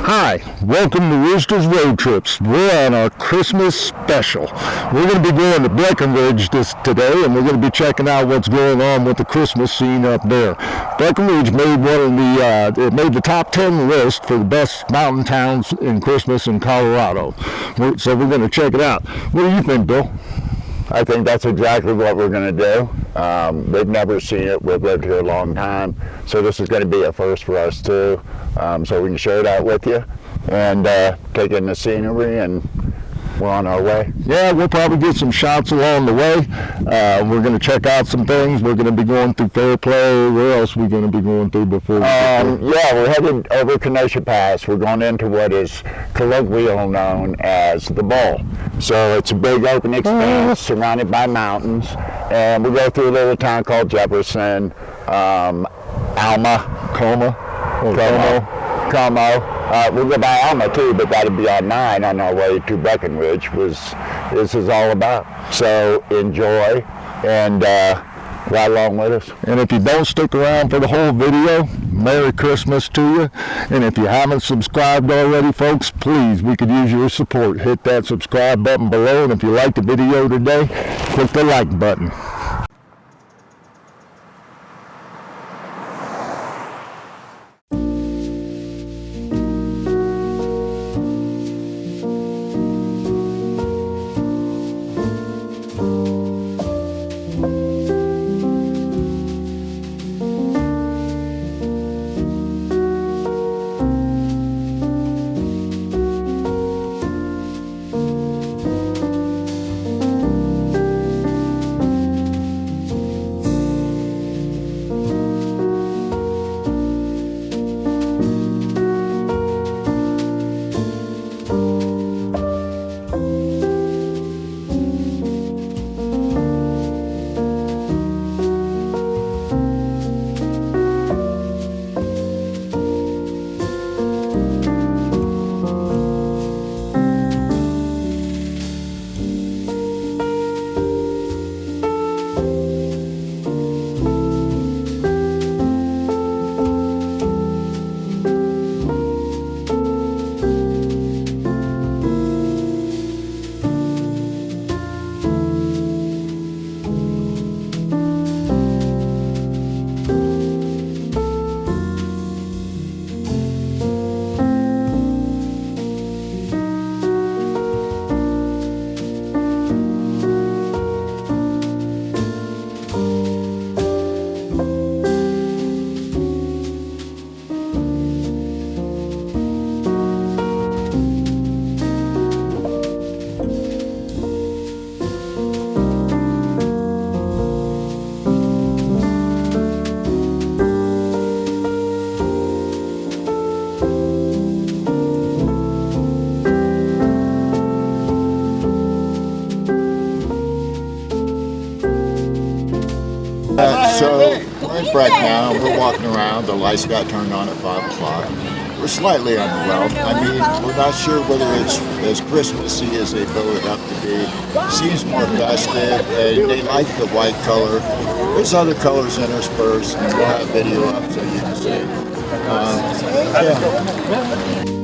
Hi, welcome to Rooster's Road Trips. We're on our Christmas special. We're going to be going to Breckenridge today, and we're going to be checking out what's going on with the Christmas scene up there. Breckenridge made it made the top 10 list for the best mountain towns in Christmas in Colorado. So we're going to check it out. What do you think, Bill? I think that's exactly what we're going to do. We've never seen it. We've lived here a long time, so this is going to be a first for us too. So we can share that with you and take in the scenery, and we're on our way. Yeah, we'll probably get some shots along the way. We're going to check out some things. We're going to be going through Fairplay. Where else are we going to be going through before we get there? Yeah, we're headed over Kenosha Pass. We're going into what is colloquially known as the Bowl. So it's a big open expanse surrounded by mountains, and we go through a little town called Jefferson, Alma, Como. We'll go by Alma too, but that'll be on 9 on our way to Breckenridge, which this is all about. So enjoy and ride along with us. And if you don't stick around for the whole video, Merry Christmas to you. And if you haven't subscribed already, folks, please, we could use your support. Hit that subscribe button below, and if you like the video today, click the like button. So we're in Breck now. We're walking around. The lights got turned on at 5 o'clock. We're slightly underwhelmed. I mean, we're not sure whether it's as Christmassy as they build it up to be. Seems more festive, and they like the white color. There's other colors interspersed, and we'll have video up so you can see. Yeah.